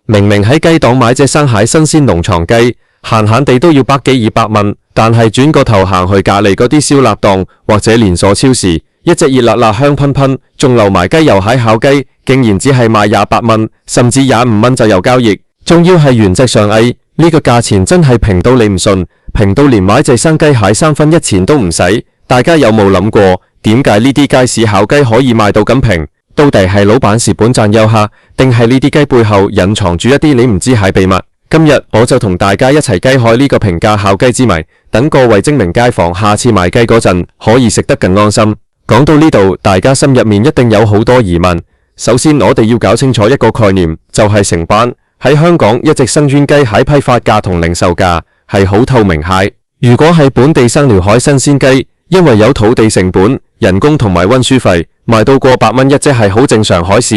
明明喺雞檔買隻生蟹新鮮農場雞，閒閒地都要百幾200蚊，但係轉個頭行去隔籬嗰啲燒臘檔或者連鎖超市，一隻熱辣辣香噴噴，仲留埋雞油蟹烤雞，竟然只係賣28蚊，甚至25蚊就有交易，仲要係原隻上蟻，呢個價錢真係平到你唔信，平到連買隻生雞蟹3分1錢都唔使。大家有冇諗過，點解呢啲街市烤雞可以賣到咁平？到底係老闆蝕本賺遊客，定係呢啲雞背後隱藏住一啲你唔知係秘密？今日我就同大家一齊雞開呢個平價烤雞之謎，等各位精明街坊下次買雞嗰陣可以食得更安心。講到呢度，大家心入面一定有好多疑問。首先我哋要搞清楚一個概念，就係成本。喺香港一隻生鮮雞蟹批發價同零售價係好透明蟹。如果係本地生遼海新鮮雞，因為有土地成本、人工同埋運輸費，賣到過100蚊一隻係好正常海事。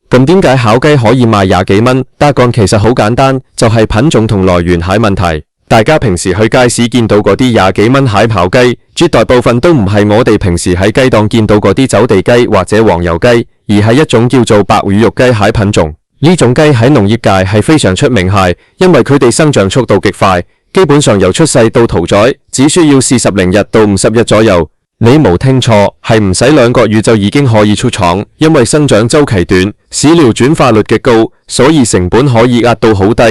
咁點解烤雞可以賣20幾蚊？答案其實好簡單，就係品種同來源蟹問題。大家平時去街市見到嗰啲20幾蚊蟹烤雞，絕大部分都唔係我哋平時喺雞檔見到嗰啲走地雞或者黃油雞，而係一種叫做白羽肉雞蟹品種。呢種雞喺農業界係非常出名蟹，因為佢哋生長速度極快，基本上由出世到屠宰只需要40零日到50日左右。你冇聽錯，係唔使2個月就已經可以出廠，因為生長周期短，飼料轉化率極高，所以成本可以壓到好低。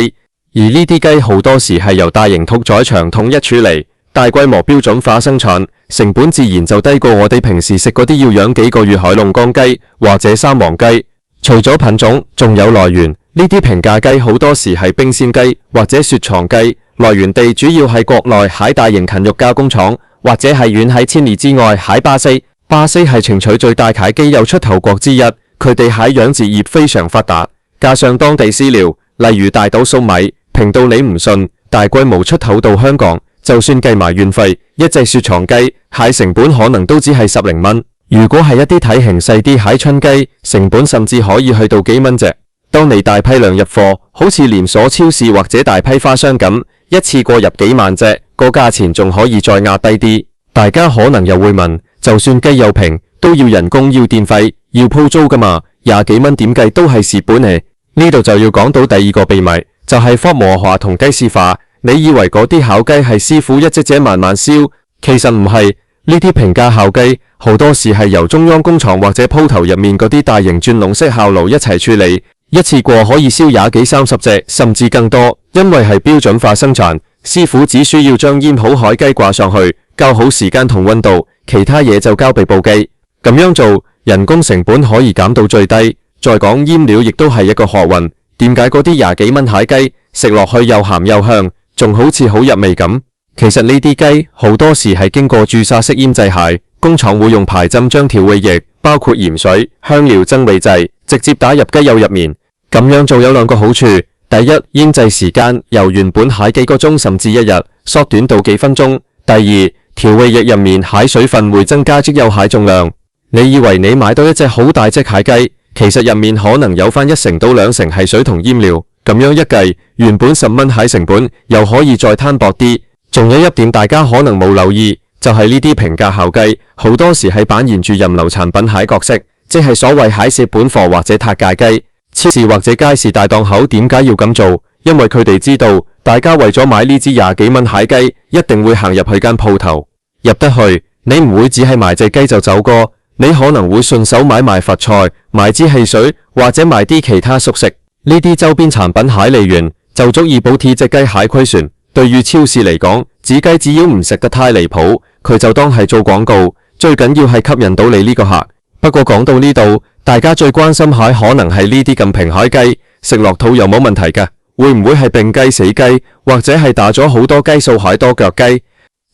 而呢啲雞好多時係由大型屠宰場統一處理，大規模標準化生產，成本自然就低過我哋平時食嗰啲要養幾個月海龍江雞或者三黃雞。除咗品種，仲有來源。呢啲平價雞好多時係冰鮮雞或者雪藏雞，來源地主要係國內喺大型禽肉加工廠，或者係遠喺千里之外喺巴西。巴西係情取最大蟹雞有出頭國之一，佢哋喺養殖業非常發達，加上當地飼料，例如大豆粟米，平到你唔信，大規模出口到香港，就算計埋運費，一隻雪藏雞蟹成本可能都只係10零蚊。如果係一啲體型細啲蟹春雞，成本甚至可以去到幾蚊隻。當你大批量入貨，好似連鎖超市或者大批花商咁，一次過入幾萬隻，個價錢仲可以再壓低啲。大家可能又會問，就算雞又平，都要人工、要電費、要鋪租㗎嘛，20幾蚊點計都係蝕本嚟。呢度就要講到第二個秘密，就係科模化同雞絲化。你以為嗰啲烤雞係師傅一隻隻慢慢燒，其實唔係。呢啲平價烤雞好多時係由中央工廠或者鋪頭入面嗰啲大型轉籠式烤爐一齊處理，一次過可以燒20幾30隻，甚至更多。因為係標準化生產，師傅只需要將醃好海雞掛上去，校好時間同溫度，其他嘢就交俾部機。咁樣做，人工成本可以減到最低。再講醃料亦都係一個學問。點解嗰啲20幾蚊蟹雞食落去又鹹又香，仲好似好入味咁？其實呢啲雞好多時係經過注射式醃製蟹，工廠會用排針將調味液，包括鹽水、香料、增味劑，直接打入雞肉入面。咁樣做有2個好處：第一，醃製時間由原本蟹幾個鐘甚至1日，縮短到幾分鐘；第二，調味液入面蟹水分會增加即有蟹重量。你以為你買到一隻好大隻蟹雞，其實入面可能有翻1成到2成係水同醃料。咁樣一計，原本10蚊蟹成本又可以再攤薄啲。仲有一點大家可能冇留意，就係呢啲平價烤雞好多時係扮演住人流產品蟹角色，即係所謂蟹蝕本貨或者撻價雞。超市或者街市大檔口點解要咁做？因為佢哋知道大家為咗買呢支20幾蚊蟹雞，一定會行入去間鋪頭。入得去，你唔會只係買隻雞就走過，你可能會順手買埋佛菜、買支汽水或者買啲其他熟食。呢啲周邊產品蟹利潤就足以補貼隻雞蟹虧損。對於超市嚟講，隻雞只要唔食得太離譜，佢就當係做廣告，最緊要係吸引到你呢個客。不過講到呢度，大家最關心蟹可能係呢啲咁平蟹雞，食落肚有冇問題㗎？會唔會係病雞、死雞，或者係打咗好多雞素蟹多腳雞？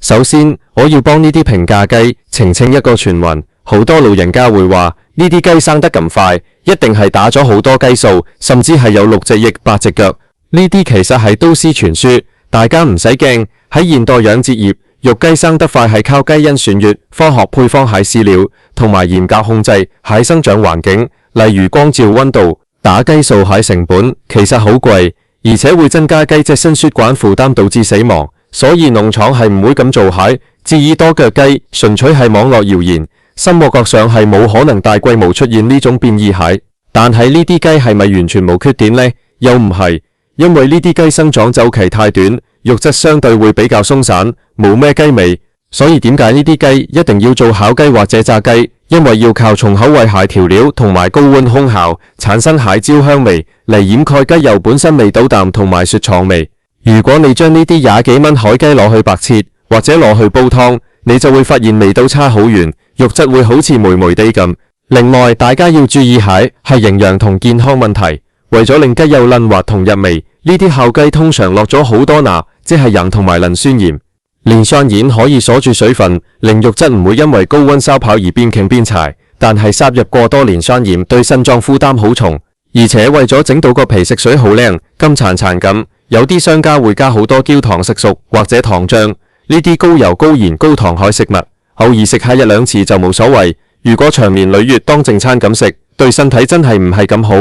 首先，我要幫呢啲平價雞澄清一個傳聞，好多老人家會話呢啲雞生得咁快，一定係打咗好多雞素，甚至係有6隻翼、8隻腳。呢啲其實係都市傳說。大家唔使驚，喺現代養殖業，肉雞生得快係靠基因選育、科學配方蟹飼料，同埋嚴格控制蟹生長環境，例如光照、溫度。打雞素蟹成本其實好貴，而且會增加雞隻心血管負擔，導致死亡。所以農場係唔會咁做蟹。至於多腳雞，純粹係網絡謠言，生物學上係冇可能大規模出現呢種變異蟹。但係呢啲雞係咪完全冇缺點呢？又唔係，因為呢啲雞生長周期太短，肉質相對會比較鬆散，冇咩雞味。所以點解呢啲雞一定要做烤雞或者炸雞？因為要靠重口味蟹調料同埋高溫烘烤，產生蟹焦香味嚟掩蓋雞油本身味道淡同埋雪藏味。如果你將呢啲廿幾蚊海雞攞去白切或者攞去煲湯，你就會發現味道差好遠，肉質會好似霉霉地咁。另外，大家要注意蟹係營養同健康問題，為咗令雞有嫩滑同入味，呢啲烤雞通常落咗好多鈉，即係磷同埋磷酸鹽。磷酸鹽可以鎖住水分，令肉質唔會因為高溫燒烤而變傾變柴，但係攝入過多磷酸鹽對腎臟負擔好重，而且為咗整到個皮食水好靚，金殘殘咁，有啲商家會加好多焦糖食熟或者糖漿，呢啲高油高鹽高糖海食物，偶爾食下一兩次就冇所謂。如果長年累月當正餐咁食，對身體真係唔係咁好。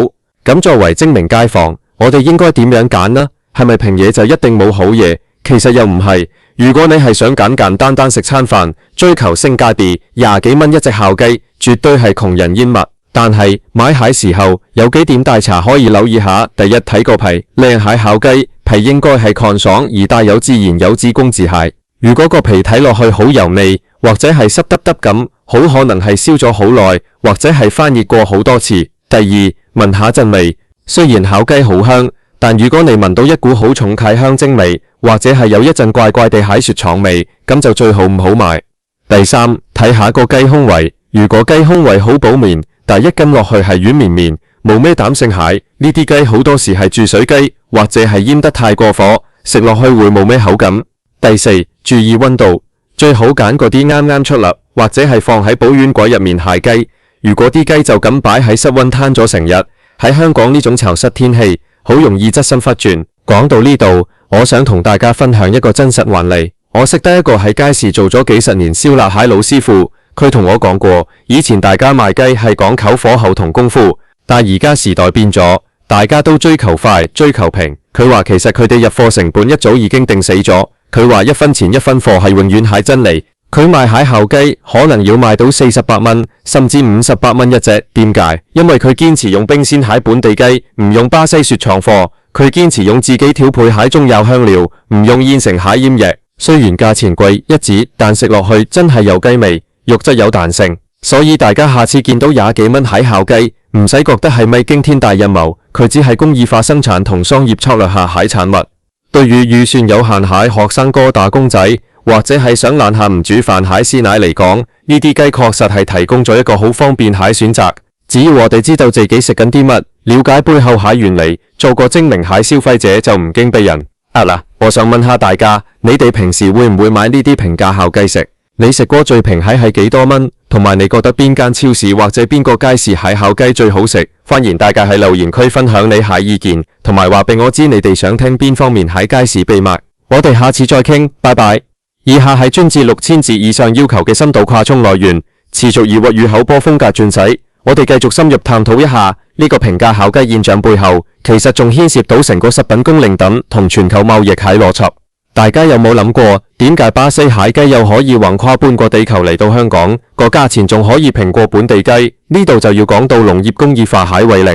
咁作為精明街坊，我哋應該點樣揀呢？係咪平嘢就一定冇好嘢？其實又唔係。如果你係想簡簡單單食餐飯，追求性價比，廿幾蚊一隻烤雞絕對係窮人煙物。但係買蟹時候有幾點大茶可以留意下。第一，睇個皮，靚蟹烤雞皮應該係乾爽而帶有自然油脂公子蟹。如果個皮睇落去好油膩或者係濕耷耷咁，好可能係燒咗好耐或者係翻熱過好多次。第二，聞下陣味，雖然烤雞好香，但如果你聞到一股好重契香精味，或者係有一陣怪怪地蟹雪藏味，咁就最好唔好買。第三，睇下個雞胸圍，如果雞胸圍好飽滿，但一斤落去係軟綿綿，冇咩膽性蟹，呢啲雞好多時係注水雞，或者係醃得太過火，食落去會冇咩口感。第四，注意溫度，最好揀嗰啲啱啱出粒，或者係放喺保溫櫃入面蟹雞。如果啲雞就咁擺喺室溫攤咗成日，喺香港呢種潮濕天氣，好容易側身忽轉。講到呢度，我想同大家分享一個真實案例。我識得一個喺街市做咗幾十年燒臘蟹老師傅，佢同我講過，以前大家賣雞係講求火候同功夫，但而家時代變咗，大家都追求快，追求平。佢話其實佢哋入貨成本一早已經定死咗，佢話一分錢一分貨係永遠係真理。佢賣蟹烤雞可能要賣到48蚊，甚至58蚊一隻。點解？因為佢堅持用冰鮮蟹本地雞，唔用巴西雪藏貨。佢堅持用自己調配蟹中有香料，唔用現成蟹醃液。雖然價錢貴一截，但食落去真係有雞味，肉質有彈性。所以大家下次見到廿幾蚊蟹烤雞，唔使覺得係咪驚天大陰謀，佢只係工業化生產同商業策略下蟹產物。對於預算有限蟹學生哥打工仔，或者係想懶下唔煮飯蟹師奶嚟講，呢啲雞確實係提供咗一個好方便蟹選擇。只要我哋知道自己食緊啲乜，了解背後蟹原理，做個精明蟹消費者就唔驚俾人呃啦。我想問下大家，你哋平時會唔會買呢啲平價烤雞食？你食過最平蟹係幾多蚊？同埋你覺得邊間超市或者邊個街市蟹烤雞最好食？歡迎大家喺留言區分享你蟹意見，同埋話俾我知你哋想聽邊方面蟹街市秘密。我哋下次再傾，拜拜。以下係專治6000字以上要求嘅深度跨充來源，持續以粵語口播風格轉洗。我哋繼續深入探討一下呢個平價烤雞現象背後，其實仲牽涉到成個食品供應等同全球貿易蟹邏輯。大家有冇諗過，點解巴西蟹雞又可以橫跨半個地球嚟到香港，個價錢仲可以平過本地雞？呢度就要講到農業工業化蟹為例。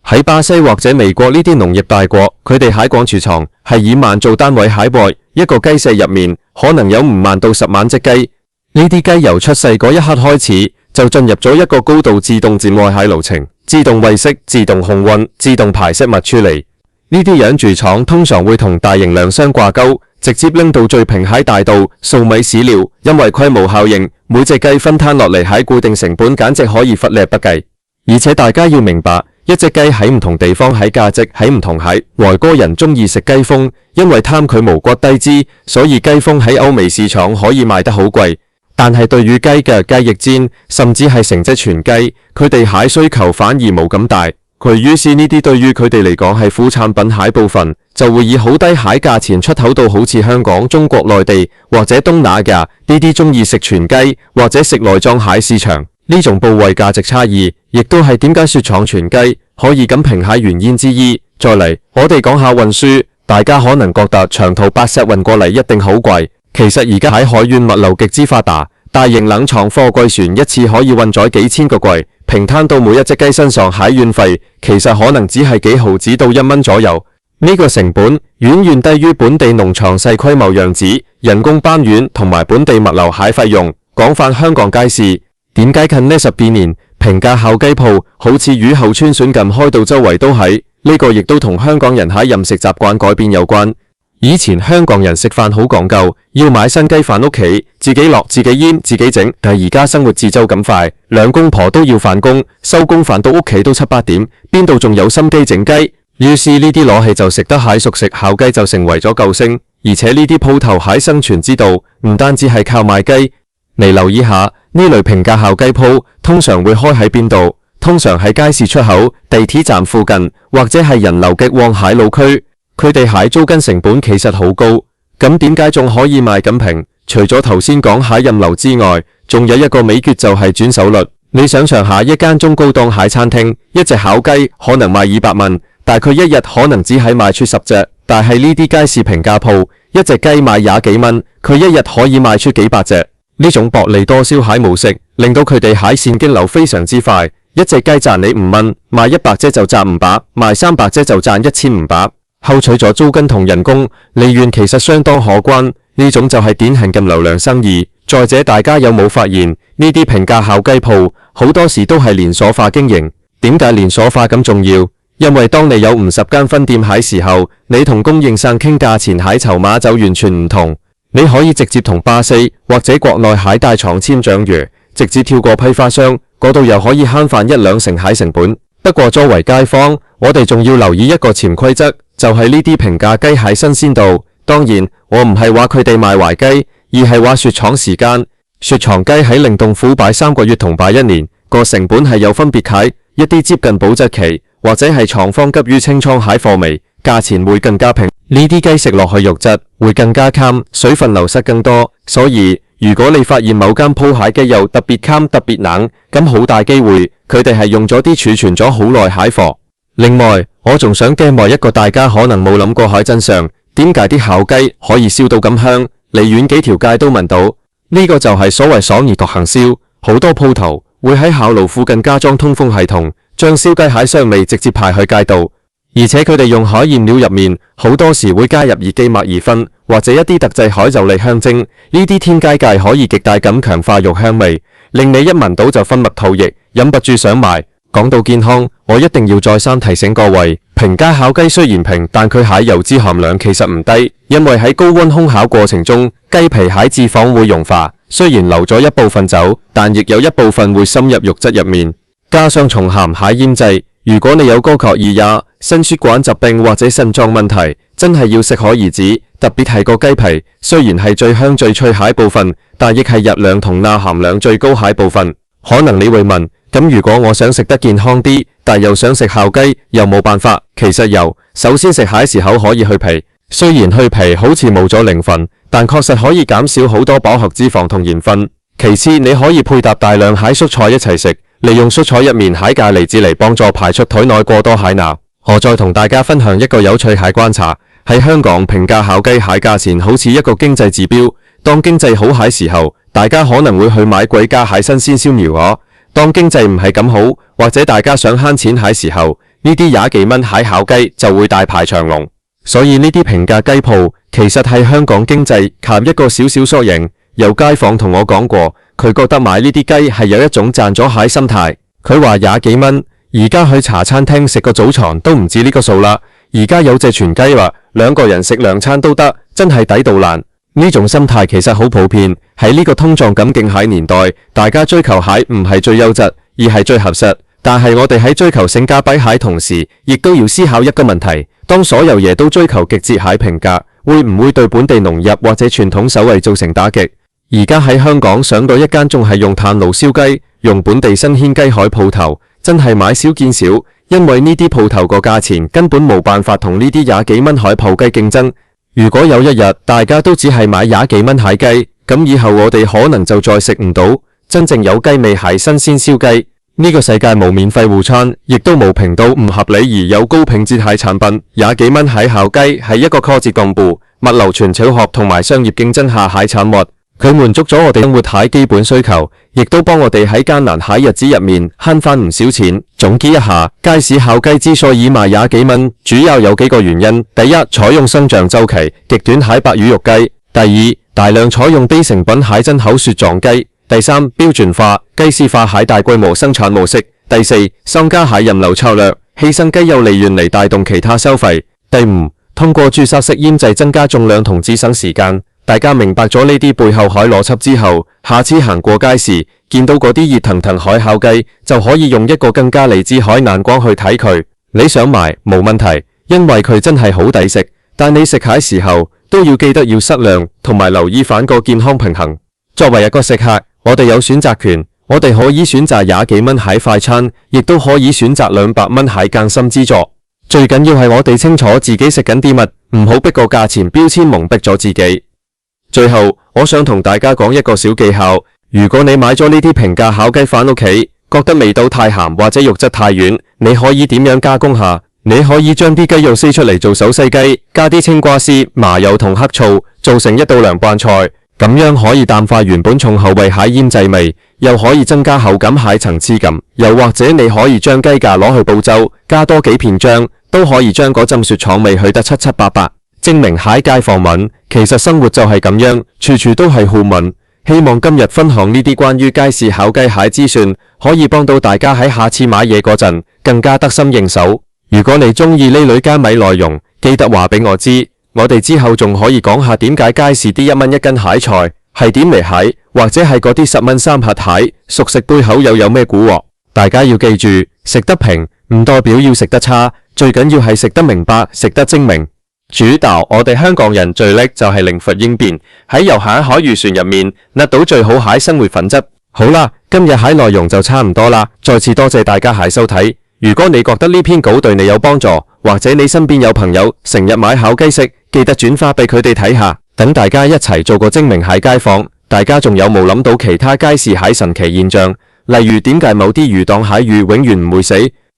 喺巴西或者美國呢啲農業大國，佢哋蟹廣儲藏係以萬做單位蟹貨，一個雞舍入面可能有5萬到10萬隻雞。呢啲雞由出世嗰一刻開始，就進入咗一個高度自動自愛蟹流程，自動餵食、自動控溫、自動排泄物處理。呢啲養豬場通常會同大型糧商掛鈎，直接拎到最平蟹大道數米飼料，因為規模效應，每隻雞分攤落嚟喺固定成本簡直可以忽略不計。而且大家要明白，一隻雞喺唔同地方喺價值喺唔同蟹。外國人中意食雞風，因為貪佢無骨低脂，所以雞風喺歐美市場可以賣得好貴。但係對於雞嘅雞翼煎，甚至係成隻全雞，佢哋蟹需求反而冇咁大。佢於是呢啲對於佢哋嚟講係副產品蟹部分，就會以好低蟹價錢出口到好似香港、中國內地或者東南亞呢啲中意食全雞或者食內臟蟹市場。呢種部位價值差異，亦都係點解雪藏全雞可以咁平蟹原因之一。再嚟，我哋講下運輸，大家可能覺得長途白石運過嚟一定好貴，其實而家喺海運物流極之發達，大型冷藏貨櫃船一次可以運載幾千個櫃，平攤到每一隻雞身上蟹運費，其實可能只係幾毫子到1蚊左右。呢個成本遠遠低於本地農場細規模養殖、人工搬運同埋本地物流蟹費用。講返香港街市，點解近呢10幾年平價烤雞鋪好似雨後春筍咁開到周圍都係？呢個亦都同香港人喺飲食習慣改變有關。以前香港人食飯好講究，要買新雞返屋企，自己落、自己醃、自己整。但係而家生活節奏咁快，兩公婆都要返工，收工返到屋企都7、8點，邊度仲有心機整雞？於是呢啲攞起就食得蟹熟食烤雞就成為咗救星。而且呢啲鋪頭蟹生存之道唔單止係靠賣雞。你留意下呢類平價烤雞鋪通常會開喺邊度？通常喺街市出口、地鐵站附近，或者係人流極旺蟹路區。佢哋蟹租金成本其實好高，咁點解仲可以賣咁平？除咗頭先講蟹任流之外，仲有一個秘訣就係轉手率。你想象下，一間中高檔蟹餐廳，一隻烤雞可能賣200蚊，但佢一日可能只係賣出10隻。但係呢啲街市平價鋪，一隻雞賣20幾蚊，佢一日可以賣出幾百隻。呢種薄利多銷蟹模式，令到佢哋蟹線經流非常之快。一隻雞賺你5蚊，賣100隻就賺500，賣300隻就賺1500。扣除咗租金同人工，利潤其實相當可觀。呢種就係典型嘅流量生意。再者，大家有冇發現呢啲平價烤雞鋪好多時都係連鎖化經營？點解連鎖化咁重要？因為當你有50間分店喺時候，你同供應商傾價錢，蟹籌碼就完全唔同。你可以直接同巴西或者國內蟹大廠簽章約，直接跳過批發商，嗰度又可以慳返1-2成蟹成本。不過作為街坊，我哋仲要留意一個潛規則，就係呢啲平價雞蟹新鮮度。當然，我唔係話佢哋賣壞雞，而係話雪藏時間。雪藏雞喺冷凍庫擺3個月同擺1年，個成本係有分別嘅。一啲接近保質期，或者係廠方急於清倉蟹貨尾，價錢會更加平。呢啲雞食落去肉質會更加鹹，水分流失更多。所以如果你發現某間鋪蟹雞又特別鹹特別冷，咁好大機會佢哋係用咗啲儲存咗好耐蟹貨。另外，我仲想驚埋一個大家可能冇諗過喺真相，點解啲烤雞可以燒到咁香，離遠幾條街都聞到？呢個就係所謂爽而獨行銷。好多鋪頭會喺烤爐附近加裝通風系統，將燒雞蟹香味直接排去街道。而且佢哋用海鹽料入面好多時會加入二基麥爾酚或者一啲特製海蔻嚟香精，呢啲添加劑可以極大咁強化肉香味，令你一聞到就分蜜吐液，忍不住想買。講到健康，我一定要再三提醒各位，平價烤雞雖然平，但佢蟹油脂含量其實唔低，因為喺高溫烘烤過程中，雞皮蟹脂肪會溶化，雖然留咗一部分走，但亦有一部分會深入肉質入面。加上重鹹蟹醃製，如果你有高血壓、心血管疾病或者腎臟問題，真係要適可而止。特別係個雞皮，雖然係最香最脆蟹部分，但亦係熱量同鈉含量最高蟹部分。可能你會問，咁如果我想食得健康啲，但又想食烤雞，有冇辦法？其實有。首先食蟹時候可以去皮，雖然去皮好似冇咗靈魂，但確實可以減少好多飽和脂肪同鹽分。其次，你可以配搭大量蟹蔬菜一齊食，利用蔬菜入面蟹鉀離子嚟幫助排出體內過多蟹鈉。我再同大家分享一個有趣蟹觀察，喺香港平價烤雞蟹價錢好似一個經濟指標。當經濟好蟹時候，大家可能會去買貴價蟹新鮮燒苗鵝。當經濟唔係咁好，或者大家想慳錢蟹時候，呢啲廿幾蚊蟹烤雞就會大排長龍。所以呢啲平價雞鋪其實係香港經濟靠一個小小縮影。有街坊同我講過，佢覺得買呢啲雞係有一種賺咗蟹心態。佢話廿幾蚊，而家去茶餐廳食個早餐都唔止呢個數啦。而家有隻全雞啦，2個人食2餐都得，真係抵到爛。呢種心態其實好普遍，喺呢個通脹咁勁蟹年代，大家追求蟹唔係最優質，而係最合適。但係我哋喺追求性價比蟹同時，亦都要思考一個問題：當所有嘢都追求極致蟹平價，會唔會對本地農業或者傳統手藝造成打擊？而家喺香港上到一間仲係用炭爐燒雞，用本地新鮮雞海鋪頭，真係買少見少，因為呢啲鋪頭個價錢根本冇辦法同呢啲廿幾蚊海鋪雞競爭。如果有一日大家都只係買廿幾蚊蟹雞，咁以後我哋可能就再食唔到真正有雞味蟹新鮮燒雞。呢個世界冇免費午餐，亦都冇平到唔合理而有高品質蟹產品。廿幾蚊蟹烤雞係一個科技進步、物流傳統學同埋商業競爭下蟹產物。佢滿足咗我哋生活蟹基本需求，亦都幫我哋喺艱難蟹日子入面慳翻唔少錢。總結一下，街市烤雞之所以賣廿幾蚊，主要有幾個原因：第一，採用生長週期極短蟹白魚肉雞；第二，大量採用低成品蟹真口雪狀雞；第三，標準化雞絲化蟹大規模生產模式；第四，商家蟹任流策略，犧牲雞幼利潤嚟帶動其他收費；第五，通過注射式醃製增加重量同節省時間。大家明白咗呢啲背後海邏輯之後，下次行過街時見到嗰啲熱騰騰海烤雞，就可以用一個更加嚟自海眼光去睇佢。你想買冇問題，因為佢真係好抵食。但你食蟹時候都要記得要適量，同埋留意反個健康平衡。作為一個食客，我哋有選擇權，我哋可以選擇廿幾蚊蟹快餐，亦都可以選擇200蚊蟹更深之作。最緊要係我哋清楚自己食緊啲乜，唔好逼個價錢標籤蒙蔽咗自己。最後，我想同大家講一個小技巧，如果你買咗呢啲平價烤雞返屋企，覺得味道太鹹或者肉質太軟，你可以點樣加工下？你可以將啲雞肉撕出嚟做手撕雞，加啲青瓜絲、麻油同黑醋，做成一道涼拌菜，咁樣可以淡化原本重口味蟹醃製味，又可以增加口感蟹層次感。又或者你可以將雞架攞去煲粥，加多幾片薑，都可以將嗰陣雪廠味去得七七八八。證明蟹街坊文，其實生活就係咁樣，處處都係互文。希望今日分享呢啲關於街市烤雞蟹資訊，可以幫到大家喺下次買嘢嗰陣更加得心應手。如果你中意呢類加米內容，記得話俾我知，我哋之後仲可以講下點解街市啲1蚊一斤蟹菜係點嚟蟹，或者係嗰啲10蚊3盒蟹，熟食背後又有咩蠱惑？大家要記住，食得平唔代表要食得差，最緊要係食得明白，食得精明。主導我哋香港人最叻就係靈活應變，喺遊蟹海漁船入面甩到最好蟹生活品質。好啦，今日蟹內容就差唔多啦，再次多謝大家蟹收睇。如果你覺得呢篇稿對你有幫助，或者你身邊有朋友成日買烤雞食，記得轉發俾佢哋睇下，等大家一齊做個精明蟹街坊。大家仲有冇諗到其他街市蟹神奇現象？例如點解某啲魚檔蟹魚永遠唔會死，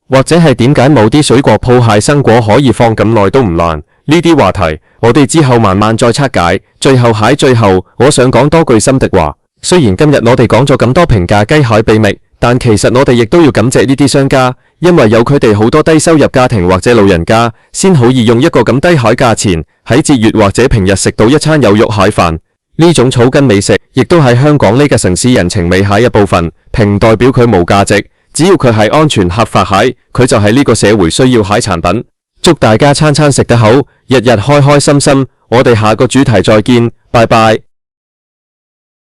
或者係點解某啲水果鋪蟹生果可以放咁耐都唔爛？呢啲話題，我哋之後慢慢再拆解。最後，我想講多句心的話。雖然今日我哋講咗咁多平價雞蟹秘密，但其實我哋亦都要感謝呢啲商家，因為有佢哋好多低收入家庭或者老人家，先可以用一個咁低蟹價錢，喺節月或者平日食到一餐有肉蟹飯。呢種草根美食，亦都係香港呢個城市人情味蟹一部分，並唔代表佢冇價值。只要佢係安全合法蟹，佢就係呢個社會需要蟹產品。祝大家餐餐食得好，日日開開心心。我哋下個主題再見，拜拜。